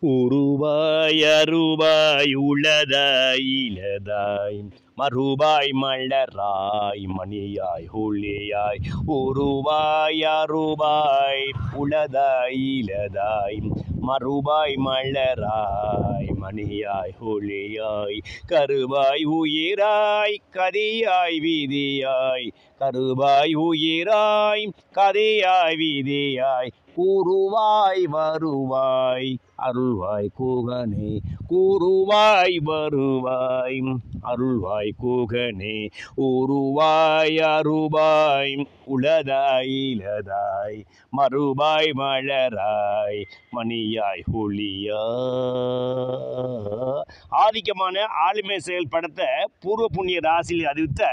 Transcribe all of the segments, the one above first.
உருவாய் அருவாய் உளதாய் இலதாய் மறுபாய் மலராய் மணியாய் ஒளியாய் உருவாய் அருவாய் உளதாய் இலதாய் மறுபாய் மலராய் மணியாய் ஒளியாய் கருவாய் உயிராய் கதியாய் விதியாய் கருவாய் உயிராய் கதியாய் விதியாய் கூறுவாய் வருவாய் அருள்வாய் கூகனே கூறுவாய் வருவாய் அருள்வாய் கூகனே உருவாய் அருவாய் உளதாய் இலதாய் மறுபாய் மலராய் மணியாய் ஒளியா. ஆதிக்கமான ஆளுமை செயல் படத்தை பூர்வ புண்ணிய ராசியில் அறிவித்த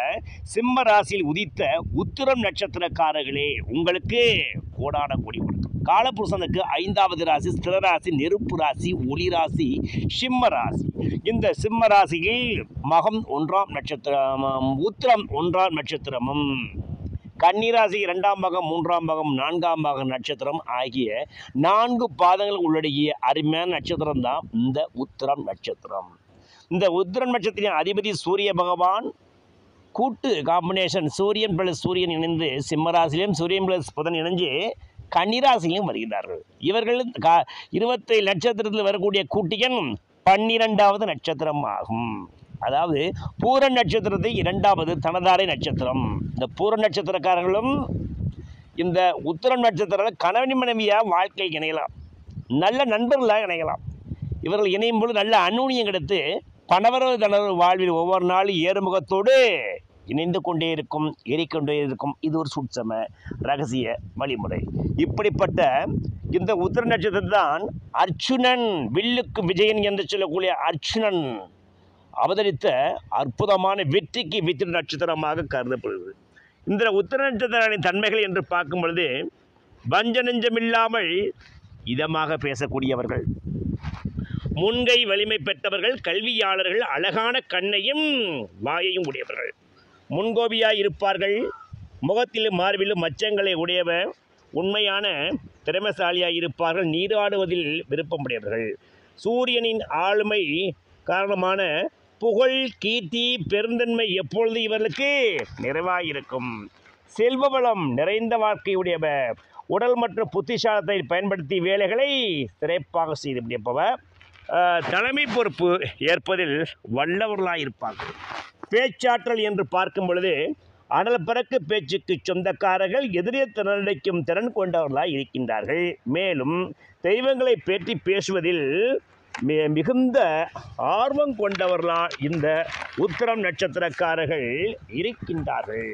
சிம்ம ராசியில் உதித்த உத்திரம் நட்சத்திரக்காரர்களே, உங்களுக்கு கோடான கோடி வணக்கம். காலபுருஷனுக்கு 5வது ராசி ஸ்திரராசி, நெருப்பு ராசி, ஒளி ராசி சிம்ம ராசி. இந்த சிம்ம ராசியில் மகம் 1ஆம் நட்சத்திரமும் உத்திரம் 1ஆம் நட்சத்திரமும் கன்னிராசி 2ஆம் பாகம் 3ஆம் பாகம் 4ஆம் பாகம் நட்சத்திரம் ஆகிய 4 பாதங்கள் உள்ளடங்கிய அருமையான நட்சத்திரம் தான் இந்த உத்திரம் நட்சத்திரம். இந்த உத்திரம் நட்சத்திரம் அதிபதி சூரிய பகவான். கூட்டு காம்பினேஷன் சூரியன் பிளஸ் சூரியன் இணைந்து சிம்மராசிலையும் சூரியன் பிளஸ் புதன் இணைஞ்சு கன்னிராசிலையும் வருகிறார்கள். இவர்கள் 27 நட்சத்திரத்தில் வரக்கூடிய கூட்டியன் 12வது நட்சத்திரம் ஆகும். அதாவது பூர நட்சத்திரத்தை 2வது தனதாரை நட்சத்திரம். இந்த பூர நட்சத்திரக்காரர்களும் இந்த உத்திரம் நட்சத்திரம் கணவன் மனைவியாக வாழ்க்கை இணையலாம், நல்ல நண்பர்களாக இணையலாம். இவர்கள் இணையும் பொழுது நல்ல அந்நுண்ணியம் கிடைத்து பணவரவு தனது வாழ்வில் ஒவ்வொரு நாளும் ஏறுமுகத்தோடு இணைந்து கொண்டே இருக்கும், ஏறிக்கொண்டே இருக்கும். இது ஒரு சூட்சம ரகசிய வழிமுறை. இப்படிப்பட்ட இந்த உத்திர நட்சத்திரம் தான் அர்ச்சுனன், வில்லுக்கு விஜயன் என்று சொல்லக்கூடிய அர்ச்சுனன் அவதரித்த அற்புதமான வெற்றிக்கு வெற்றி நட்சத்திரமாக கருதப்படுகிறது. இந்த உத்திர நட்சத்திரத்தின் தன்மைகள் என்று பார்க்கும் பொழுது வஞ்சனஞ்சமில்லாமல் இதமாக பேசக்கூடியவர்கள், முன்கை வலிமை பெற்றவர்கள், கல்வியாளர்கள், அழகான கண்ணையும் வாயையும் உடையவர்கள், முன்கோபியாய் இருப்பார்கள், முகத்திலும் மார்பிலும் மச்சங்களை உடையவர், உண்மையான திறமைசாலியாய் இருப்பார்கள், நீராடுவதில் விருப்பமுடையவர்கள், சூரியனின் ஆளுமை காரணமான புகழ் கீர்த்தி பெருந்தன்மை எப்பொழுது இவர்களுக்கு நிறைவாயிருக்கும், செல்வ வளம் நிறைந்த வாழ்க்கையுடையவர், உடல் மற்றும் புத்திசாலத்தை பயன்படுத்தி வேலைகளை சிறப்பாக செய்து முடிப்பவர், தலைமை பொறுப்பு ஏற்பதில் வல்லவர்களாக இருப்பார்கள். பேச்சாற்றல் என்று பார்க்கும் பொழுது அனல் பறக்கு பேச்சுக்கு சொந்தக்காரர்கள், எதிரே திறனடைக்கும் திறன் கொண்டவர்களாக இருக்கின்றார்கள். மேலும் தெய்வங்களை பற்றி பேசுவதில் மிகுந்த ஆர்வம் கொண்டவர்களாக இந்த உத்திரம் நட்சத்திரக்காரர்கள் இருக்கின்றார்கள்.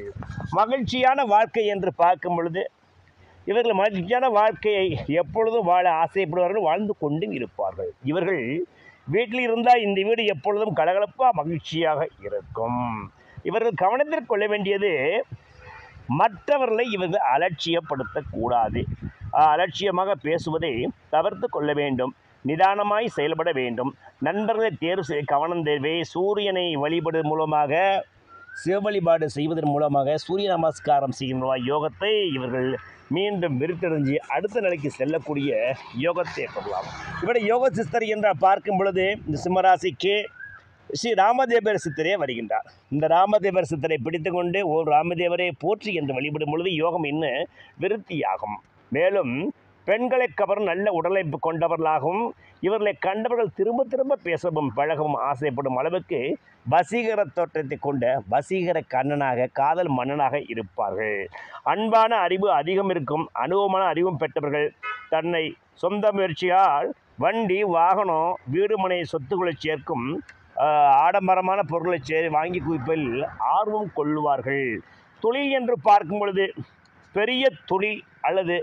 மகிழ்ச்சியான வாழ்க்கை என்று பார்க்கும் பொழுது இவர்கள் மகிழ்ச்சியான வாழ்க்கையை எப்பொழுதும் வாழ ஆசைப்படுவார்கள், வாழ்ந்து கொண்டும் இருப்பார்கள். இவர்கள் வீட்டில் இருந்தால் இந்த வீடு எப்பொழுதும் கலகலப்பாக மகிழ்ச்சியாக இருக்கும். இவர்கள் கவனத்தில் கொள்ள வேண்டியது மற்றவர்களை இவர்கள் அலட்சியப்படுத்தக்கூடாது. அலட்சியமாக பேசுவதை தவிர்த்து கொள்ள வேண்டும். நிதானமாய் செயல்பட வேண்டும். நண்பர்களை தேர்வு செய்ய கவனம் தேவை. சூரியனை வழிபடுவதன் மூலமாக, சிவ வழிபாடு செய்வதன் மூலமாக, சூரிய நமஸ்காரம் செய்கின்ற யோகத்தை இவர்கள் மீண்டும் விருத்தடைஞ்சு அடுத்த நிலைக்கு செல்லக்கூடிய யோகத்தை கொள்ளலாம். இவரை யோக சிஸ்தர் என்றால் பார்க்கும் பொழுது இந்த சிம்மராசிக்கு ஸ்ரீ ராமதேவர் சித்தரே வருகின்றார். இந்த ராமதேவர் சித்தரை பிடித்து கொண்டு ஓர் ராமதேவரை போற்றி என்று வழிபடும் பொழுது யோகம் இன்னும் விருத்தியாகும். மேலும் பெண்களை கவரும் நல்ல உடலை கொண்டவர்களாகவும் இவர்களை கண்டவர்கள் திரும்ப திரும்ப பேசவும் பழகவும் ஆசைப்படும் அளவுக்கு வசீகர தோற்றத்தை கொண்ட வசீகர கண்ணனாக, காதல் மன்னனாக இருப்பார்கள். அன்பான அறிவு அதிகம் இருக்கும், அனுபவமான அறிவும் பெற்றவர்கள். தன்னை சொந்த முயற்சியால் வண்டி, வாகனம், வீடு மனை சொத்துக்களை சேர்க்கும் ஆடம்பரமான பொருட்களை வாங்கி குவிப்பதில் ஆர்வம் கொள்ளுவார்கள். தொழில் என்று பார்க்கும் பொழுது பெரிய தொழில் அல்லது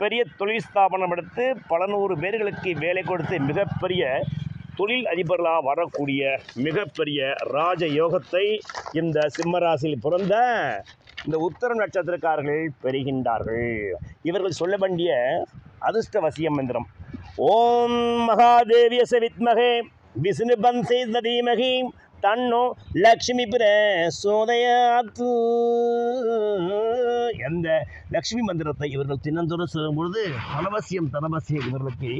பெரிய தொழில் ஸ்தாபனம் எடுத்து பல நூறு பேர்களுக்கு வேலை கொடுத்து மிகப்பெரிய தொழில் அதிபர்களாக வரக்கூடிய மிகப்பெரிய ராஜ யோகத்தை இந்த சிம்மராசியில் பிறந்த இந்த உத்திரம் நட்சத்திரக்காரர்கள் பெறுகின்றார்கள். இவர்கள் சொல்ல வேண்டிய அதிர்ஷ்ட வசிய மந்திரம் ஓம் மகாதேவிய வித்மகே விஷ்ணுபந்தே தீமகி தன்னோ லக்ஷ்மி பிற சோதையாத்து. எந்த லக்ஷ்மி மந்திரத்தை இவர்கள் தினந்தோறும் சொல்லும் பொழுது பணவசியம் தனவசியம் இவர்களுக்கு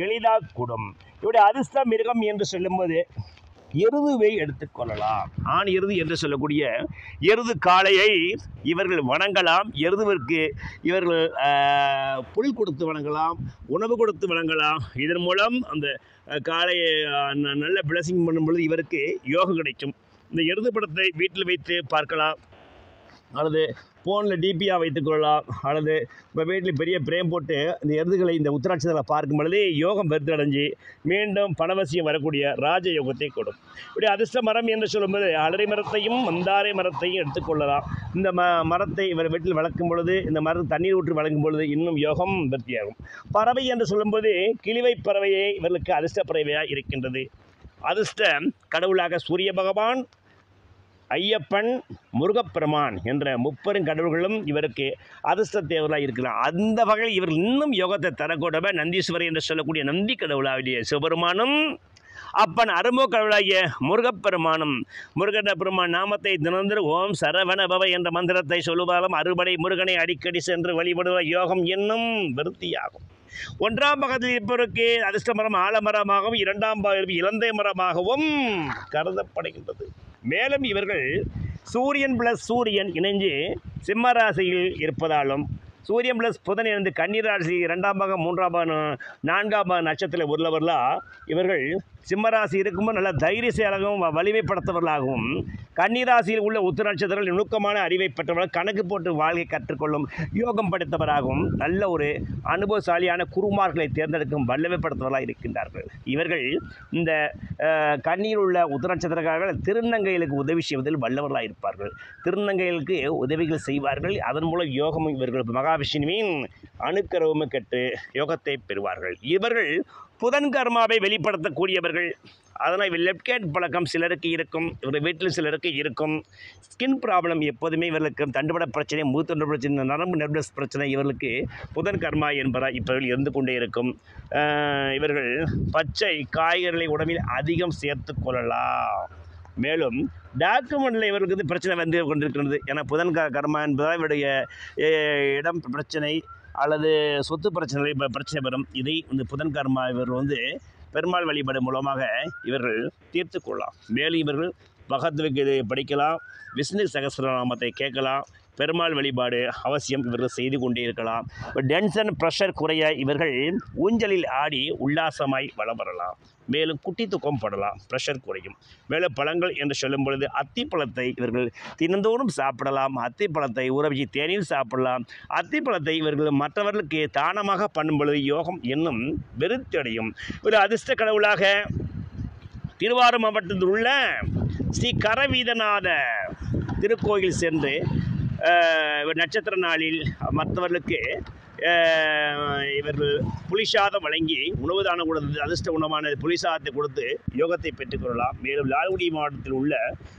எளிதாக கூடும். இவருடைய அதிர்ஷ்ட மிருகம் என்று சொல்லும்போது எருதுவை எடுத்துக்கொள்ளலாம். ஆண் எருது என்று சொல்லக்கூடிய எருது காளையை இவர்கள் வணங்கலாம். எருதுவிற்கு இவர்கள் புல் கொடுத்து வணங்கலாம், உணவு கொடுத்து வணங்கலாம். இதன் மூலம் அந்த காளையை நல்ல பிளஸிங் பண்ணும் பொழுது இவருக்கு யோகம் கிடைக்கும். இந்த எருது படத்தை வீட்டில் வைத்து பார்க்கலாம், அல்லது ஃபோனில் டிபியாக வைத்துக்கொள்ளலாம், அல்லது இப்போ வீட்டில் பெரிய பிரேம் போட்டு இந்த எருதுகளை இந்த உத்திராட்சத்தில் பார்க்கும் பொழுதே யோகம் பெருத்தடைஞ்சு மீண்டும் பணவசியம் வரக்கூடிய ராஜ யோகத்தை கொடும். இப்படி அதிர்ஷ்ட மரம் என்று சொல்லும்போது அலரி மரத்தையும் மந்தாரை மரத்தையும் எடுத்துக்கொள்ளலாம். இந்த மரத்தை இவர் வீட்டில் வளர்க்கும் பொழுது, இந்த மரம் தண்ணீர் ஊற்றி வளர்க்கும் பொழுது இன்னும் யோகம் விருத்தியாகும். பறவை என்று சொல்லும்போது கிளிவை பறவையை இவர்களுக்கு அதிர்ஷ்ட பறவையாக இருக்கின்றது. அதிர்ஷ்ட கடவுளாக சூரிய பகவான், ஐயப்பன், முருகப்பெருமான் என்ற முப்பெரும் கடவுள்களும் இவருக்கு அதிர்ஷ்ட தேவர்களாக இருக்கிறார். அந்த வகையில் இவர் இன்னும் யோகத்தை தரக்கூடவே நந்தீஸ்வரர் என்று சொல்லக்கூடிய நந்தி கடவுளாகிய சிவபெருமானும், அப்பன் அருமோ கடவுளாகிய முருகப்பெருமானும், முருகப்பெருமான் நாமத்தை தினந்தோறும் ஓம் சரவண பவ என்ற மந்திரத்தை சொல்லுவாலும் அறுபடை முருகனை அடிக்கடி சென்று வழிபடுவ யோகம் என்னும் விருத்தியாகும். ஒன்றாம் பக்கத்தில் இருப்பவருக்கு அதிர்ஷ்ட மரம் ஆலமரமாகவும், இரண்டாம் பகுதி இலந்தை மரமாகவும் கருதப்படுகின்றது. மேலும் இவர்கள் சூரியன் ப்ளஸ் சூரியன் இணைஞ்சு சிம்ம ராசியில் இருப்பதாலும், சூரியன் ப்ளஸ் புதன் இணைந்து கன்னி ராசி 2ஆம் பாகம் 3ஆம் பாகம் 4ஆம் பாகம் நட்சத்திரத்தில் உள்ளவர்களாக இவர்கள் சிம்மராசி இருக்கும்போது நல்ல தைரியசாலியாகவும் வலிமைப்படுத்தவர்களாகவும், கன்னிராசியில் உள்ள உத்திர நட்சத்திரங்கள் நுணுக்கமான அறிவை பெற்றவர்கள், கணக்கு போட்டு வாழ்க்கை கற்றுக்கொள்ளும் யோகம் படைத்தவராகவும், நல்ல ஒரு அனுபவசாலியான குருமார்களை தேர்ந்தெடுக்கும் வல்லமைப்படுத்தவர்களாக இருக்கின்றார்கள். இவர்கள் இந்த கன்னியில் உள்ள உத்திர நட்சத்திரக்காரர்கள் திருநங்கைகளுக்கு உதவி செய்வதில் வல்லவர்களாக இருப்பார்கள். திருநங்கைகளுக்கு உதவிகள் செய்வார்கள். அதன் மூலம் யோகமும் இவர்கள் மகாவிஷ்ணுவின் அணுக்கரவும் கெட்டு யோகத்தை பெறுவார்கள். இவர்கள் புதன் கர்மாவை வெளிப்படுத்தக்கூடியவர்கள். அதனால் லெஃப்ட் ஹேண்ட் பழக்கம் சிலருக்கு இருக்கும், இவர்கள் வீட்டில் சிலருக்கு இருக்கும். ஸ்கின் ப்ராப்ளம் எப்போதுமே இவர்களுக்கு, தண்டுபட பிரச்சனை, மூத்தொன்று பிரச்சனை, நரம்பு நெர்வஸ் பிரச்சனை இவர்களுக்கு புதன் கர்மா என்பதால் இப்பவர்கள் இருந்து கொண்டே இருக்கும். இவர்கள் பச்சை காய்கறிகளை உடம்பில் அதிகம் சேர்த்து கொள்ளலாம். மேலும் டாக்குமெண்ட்டில் இவர்களுக்கு பிரச்சனை வந்து கொண்டிருக்கிறது. ஏன்னா புதன் கர்மா என்பதால் இவருடைய இடம் பிரச்சனை அல்லது சொத்து பிரச்சனை வரும். இதை இந்த புதன் கர்மா இவர்கள் பெருமாள் வழிபாடு மூலமாக இவர்கள் தீர்த்து கொள்ளலாம். மேலும் இவர்கள் பகவத்கீதை படிக்கலாம், விஷ்ணு சகஸ்ரநாமத்தை கேட்கலாம், பெருமாள் வழிபாடு அவசியம் இவர்கள் செய்து கொண்டே இருக்கலாம். டென்ஷன் ப்ரெஷர் குறைய இவர்கள் ஊஞ்சலில் ஆடி உல்லாசமாய் வலம் வரலாம். மேலும் குட்டி தூக்கம் படலாம், ப்ரெஷர் குறையும். மேலும் பழங்கள் என்று சொல்லும் பொழுது அத்திப்பழத்தை இவர்கள் தினந்தோறும் சாப்பிடலாம். அத்திப்பழத்தை ஊற வச்சு தேநீர் சாப்பிடலாம். அத்திப்பழத்தை இவர்கள் மற்றவர்களுக்கு தானமாக பண்ணும் பொழுது யோகம் என்னும் விருத்தடையும். ஒரு அதிர்ஷ்ட கடவுளாக திருவாரூர் மாவட்டத்தில் உள்ள ஸ்ரீ கரவீதநாத திருக்கோயில் சென்று நட்சத்திர நாளில் மற்றவர்களுக்கு இவர்கள் புலிசாதம் வழங்கி உணவு தானம் கொடுத்து அதிர்ஷ்ட உணவான புலிசாதத்தை கொடுத்து யோகத்தை பெற்றுக்கொள்ளலாம். மேலும் லால்குடி மாவட்டத்தில் உள்ள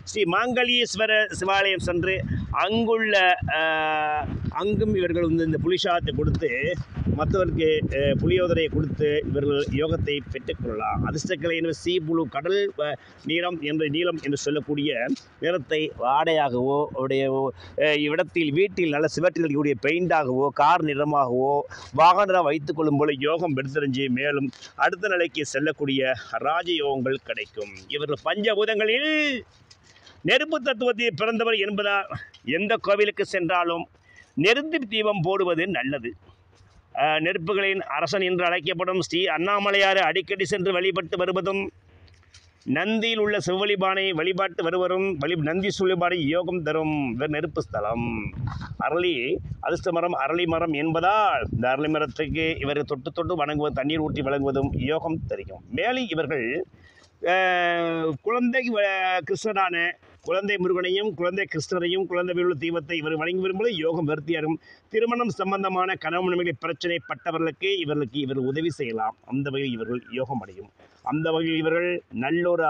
ஸ்ரீ மாங்கல்யேஸ்வர சிவாலயம் சென்று அங்கும் இவர்கள் இந்த புலிசாதத்தை கொடுத்து மற்றவருக்கு புளியோதரையை கொடுத்து இவர்கள் யோகத்தை பெற்றுக்கொள்ளலாம். அதிர்ஷ்டக்கலை என்று சி புழு கடல் நீளம் என்று சொல்லக்கூடிய நிறத்தை ஆடையாகவோ அவருடைய இடத்தில் வீட்டில் நல்ல சிவற்றில் இருக்கக்கூடிய பெயிண்டாகவோ கார் நிறமாகவோ வாகனம் வைத்துக் கொள்ளும் போல யோகம் பெருத்தறிஞ்சு மேலும் அடுத்த நிலைக்கு செல்லக்கூடிய ராஜயோகங்கள் கிடைக்கும். இவர்கள் பஞ்சபூதங்களில் நெருப்பு தத்துவத்தில் பிறந்தவர் என்பதால் எந்த கோவிலுக்கு சென்றாலும் நெருப்பு தீபம் போடுவது நல்லது. நெருப்புகளின் அரசன் என்று அழைக்கப்படும் ஸ்ரீ அண்ணாமலையாரை அடிக்கடி சென்று வழிபட்டு வருவதும், நந்தியில் உள்ள சிவவழிபானை வழிபாட்டு வருவரும் நந்தி சுழிபானை யோகம் தரும் நெருப்பு ஸ்தலம். அரளி அதிர்ஷ்ட மரம் அரளி மரம் என்பதால் இந்த அரளி மரத்துக்கு இவர்கள் தொட்டு தொட்டு வணங்குவது, தண்ணீர் ஊற்றி வழங்குவதும் யோகம் தெரியும். மேலும் இவர்கள் குழந்தை கிருஷ்ணனான குழந்தை முருகனையும் குழந்தை கிருஷ்ணரையும் குழந்தை உள்ள தீபத்தை இவர் வழங்கி வரும்போது யோகம் வருத்தியாகும். திருமணம் சம்பந்தமான கனவு மனைவி பிரச்சனை பட்டவர்களுக்கு இவர்கள் உதவி செய்யலாம். அந்த வகையில் இவர்கள் யோகம் அடையும். அந்த வகையில் இவர்கள் நல்லொரு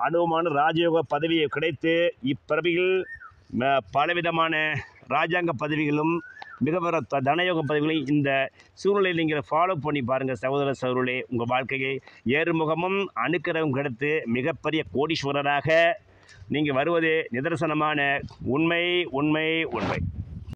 அனுபவமான ராஜயோக பதவியை கிடைத்து இப்பிறவியில் பலவிதமான ராஜாங்க பதவிகளும் மிக தனயோக பதவிகளை இந்த சூழ்நிலையில் நீங்கள் ஃபாலோ பண்ணி பாருங்கள் சகோதர சகோதரர்களே. உங்கள் வாழ்க்கையை ஏறுமுகமும் அணுக்கரவும் கிடைத்து மிகப்பெரிய கோடீஸ்வரராக நீங்கள் வருவதே நிதர்சனமான உண்மை உண்மை உண்மை.